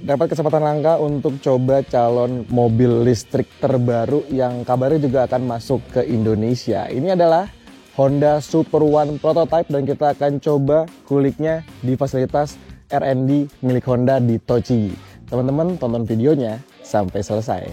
dapat kesempatan langka untuk coba calon mobil listrik terbaru yang kabarnya juga akan masuk ke Indonesia. Ini adalah Honda Super One Prototype dan kita akan coba kuliknya di fasilitas R&D milik Honda di Tochigi. Teman-teman tonton videonya sampai selesai.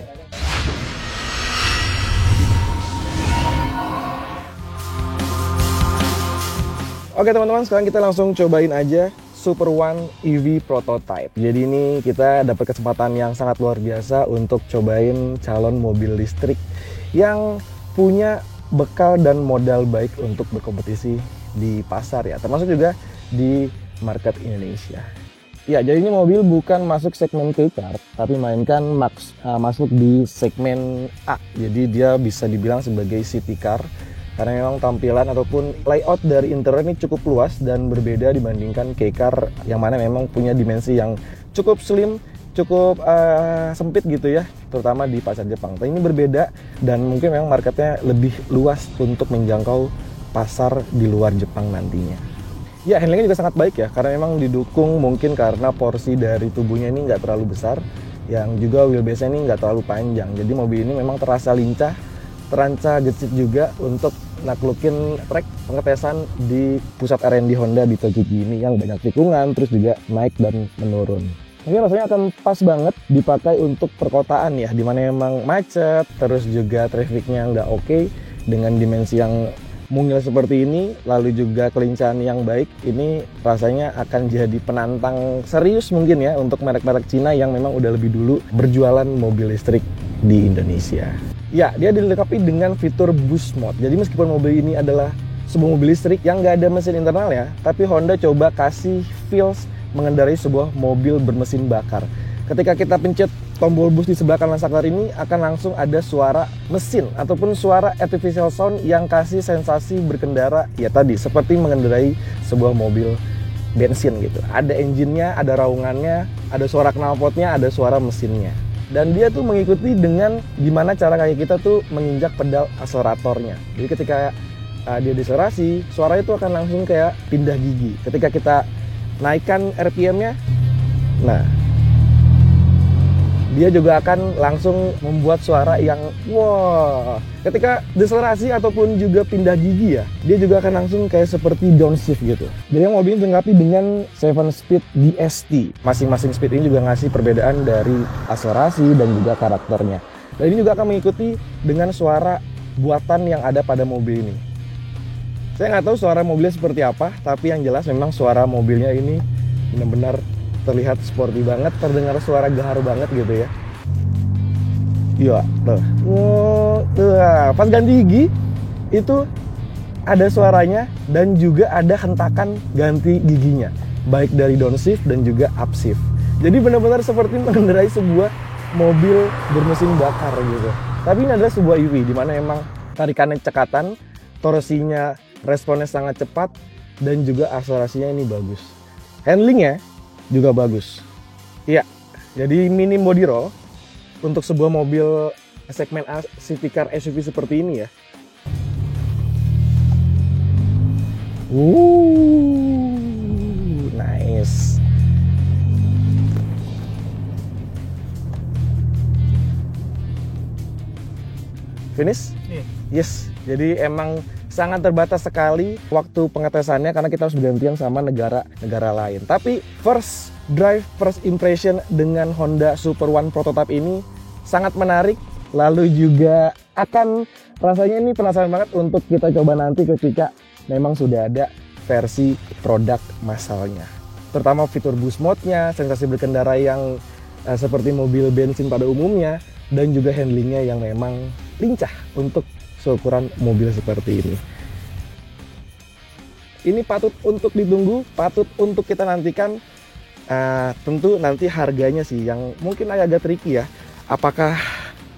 Oke teman-teman, sekarang kita langsung cobain aja Super One EV Prototype. Jadi ini kita dapat kesempatan yang sangat luar biasa untuk cobain calon mobil listrik yang punya bekal dan modal baik untuk berkompetisi di pasar ya, termasuk juga di market Indonesia. Ya, jadi ini mobil bukan masuk segmen K-car, tapi mainkan masuk di segmen A. Jadi dia bisa dibilang sebagai city car. Karena memang tampilan ataupun layout dari interior ini cukup luas dan berbeda dibandingkan K-car yang mana memang punya dimensi yang cukup slim, cukup sempit gitu ya, terutama di pasar Jepang. Tapi ini berbeda dan mungkin memang marketnya lebih luas untuk menjangkau pasar di luar Jepang nantinya. Ya, handlingnya juga sangat baik ya, karena memang didukung mungkin karena porsi dari tubuhnya ini nggak terlalu besar, yang juga wheelbase-nya ini nggak terlalu panjang. Jadi mobil ini memang terasa lincah, terancang gesit juga untuk naklukin trek pengetesan di pusat R&D Honda di Tochigi ini yang banyak tikungan, terus juga naik dan menurun. Ini rasanya akan pas banget dipakai untuk perkotaan ya, dimana emang macet, terus juga trafficnya nggak oke, dengan dimensi yang mungil seperti ini, lalu juga kelincahan yang baik, ini rasanya akan jadi penantang serius mungkin ya untuk merek-merek Cina yang memang udah lebih dulu berjualan mobil listrik di Indonesia. Ya, dia dilengkapi dengan fitur Boost Mode. Jadi meskipun mobil ini adalah sebuah mobil listrik yang nggak ada mesin internal ya, tapi Honda coba kasih feels mengendarai sebuah mobil bermesin bakar. Ketika kita pencet tombol boost di sebelah kanan saklar ini, akan langsung ada suara mesin ataupun suara artificial sound yang kasih sensasi berkendara ya tadi seperti mengendarai sebuah mobil bensin gitu. Ada engine-nya, ada raungannya, ada suara knalpotnya, ada suara mesinnya. Dan dia tuh mengikuti dengan gimana cara kaki kita tuh menginjak pedal akseleratornya. Jadi ketika dia deselerasi, suara itu akan langsung kayak pindah gigi. Ketika kita naikkan RPM-nya, nah dia juga akan langsung membuat suara yang wow. Ketika deselerasi ataupun juga pindah gigi ya, dia juga akan langsung kayak seperti downshift gitu. Jadi mobil ini dilengkapi dengan 7-speed DST. Masing-masing speed ini juga ngasih perbedaan dari akselerasi dan juga karakternya. Dan ini juga akan mengikuti dengan suara buatan yang ada pada mobil ini. Saya nggak tahu suara mobilnya seperti apa, tapi yang jelas memang suara mobilnya ini benar-benar terlihat sporty banget, terdengar suara gahar banget gitu ya. Iya, tuh. Pas ganti gigi itu ada suaranya dan juga ada hentakan ganti giginya, baik dari downshift dan juga upshift. Jadi benar-benar seperti mengendarai sebuah mobil bermesin bakar gitu. Tapi ini adalah sebuah EV di mana emang tarikannya cekatan, torsinya responnya sangat cepat dan juga akselerasinya ini bagus. Handlingnya juga bagus. Iya, jadi minim body roll untuk sebuah mobil segmen A city car SUV seperti ini ya. Nice. Finish? Yes. Jadi emang sangat terbatas sekali waktu pengetesannya karena kita harus bergantian sama negara lain. Tapi first impression dengan Honda Super One Prototype ini sangat menarik. Lalu juga akan rasanya ini penasaran banget untuk kita coba nanti ketika memang sudah ada versi produk massalnya. Terutama fitur boost mode-nya, sensasi berkendara yang seperti mobil bensin pada umumnya, dan juga handlingnya yang memang lincah untuk seukuran mobil seperti ini. Ini patut untuk ditunggu, patut untuk kita nantikan. Tentu nanti harganya sih yang mungkin agak tricky ya. Apakah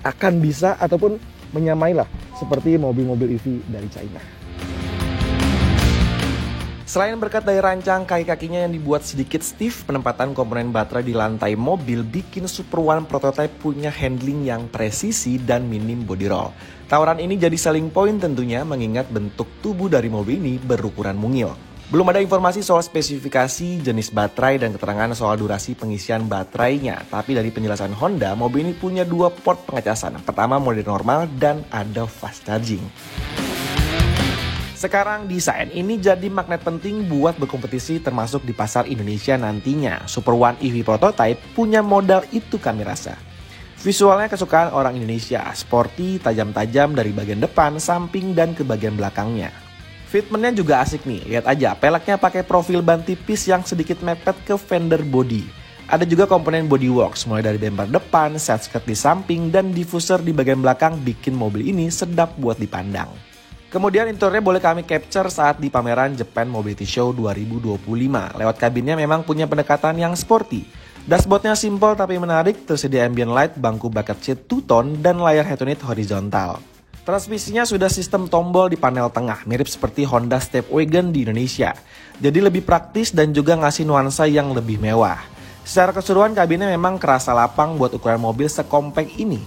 akan bisa ataupun menyamai lah seperti mobil-mobil EV dari China. Selain berkat daya rancang kaki-kakinya yang dibuat sedikit stiff, penempatan komponen baterai di lantai mobil bikin Super One Prototype punya handling yang presisi dan minim body roll. Tawaran ini jadi selling point tentunya mengingat bentuk tubuh dari mobil ini berukuran mungil. Belum ada informasi soal spesifikasi, jenis baterai, dan keterangan soal durasi pengisian baterainya. Tapi dari penjelasan Honda, mobil ini punya 2 port pengecasan. Pertama mode normal dan ada fast charging. Sekarang desain ini jadi magnet penting buat berkompetisi termasuk di pasar Indonesia nantinya. Super One EV Prototype punya modal itu kami rasa. Visualnya kesukaan orang Indonesia, sporty, tajam-tajam dari bagian depan, samping, dan ke bagian belakangnya. Fitmentnya juga asik nih, lihat aja peleknya pakai profil ban tipis yang sedikit mepet ke fender body. Ada juga komponen bodyworks mulai dari bumper depan, set skirt di samping, dan diffuser di bagian belakang bikin mobil ini sedap buat dipandang. Kemudian interiornya boleh kami capture saat di pameran Japan Mobility Show 2025. Lewat kabinnya memang punya pendekatan yang sporty. Dashboardnya simple tapi menarik, tersedia ambient light, bangku bucket seat two-tone, dan layar head unit horizontal. Transmisinya sudah sistem tombol di panel tengah, mirip seperti Honda Stepwagon di Indonesia. Jadi lebih praktis dan juga ngasih nuansa yang lebih mewah. Secara keseluruhan kabinnya memang kerasa lapang buat ukuran mobil sekompak ini.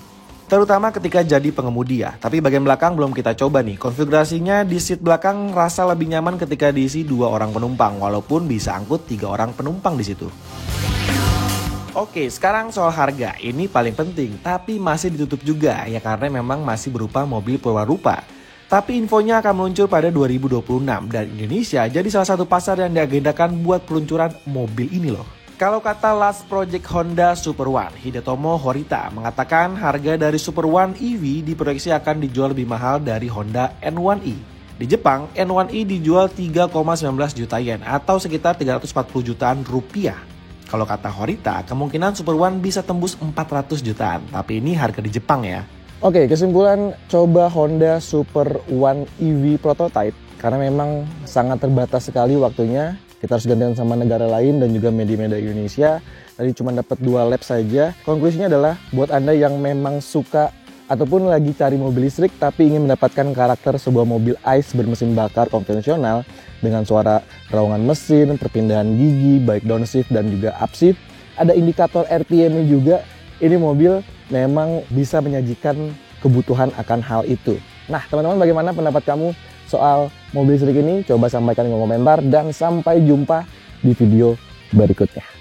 Terutama ketika jadi pengemudi ya. Tapi bagian belakang belum kita coba nih. Konfigurasinya di seat belakang rasa lebih nyaman ketika diisi 2 orang penumpang. Walaupun bisa angkut 3 orang penumpang di situ. Oke, sekarang soal harga. Ini paling penting, tapi masih ditutup juga ya karena memang masih berupa mobil perwarupa. Tapi infonya akan meluncur pada 2026 dan Indonesia jadi salah satu pasar yang diagendakan buat peluncuran mobil ini loh. Kalau kata Last Project Honda Super One, Hidetomo Horita mengatakan harga dari Super One EV diproyeksi akan dijual lebih mahal dari Honda N1e. Di Jepang, N1e dijual 3,19 juta yen atau sekitar 340 jutaan rupiah. Kalau kata Horita, kemungkinan Super One bisa tembus 400 jutaan, tapi ini harga di Jepang ya. Oke, kesimpulan coba Honda Super One EV Prototype karena memang sangat terbatas sekali waktunya. Kita harus gantian sama negara lain dan juga media-media Indonesia. Tadi cuma dapat 2 lap saja. Konklusinya adalah buat Anda yang memang suka ataupun lagi cari mobil listrik tapi ingin mendapatkan karakter sebuah mobil ICE bermesin bakar konvensional dengan suara raungan mesin, perpindahan gigi, baik downshift dan juga upshift. Ada indikator RPM-nya juga. Ini mobil memang bisa menyajikan kebutuhan akan hal itu. Nah, teman-teman bagaimana pendapat kamu soal mobil listrik ini? Coba sampaikan di kolom komentar dan sampai jumpa di video berikutnya.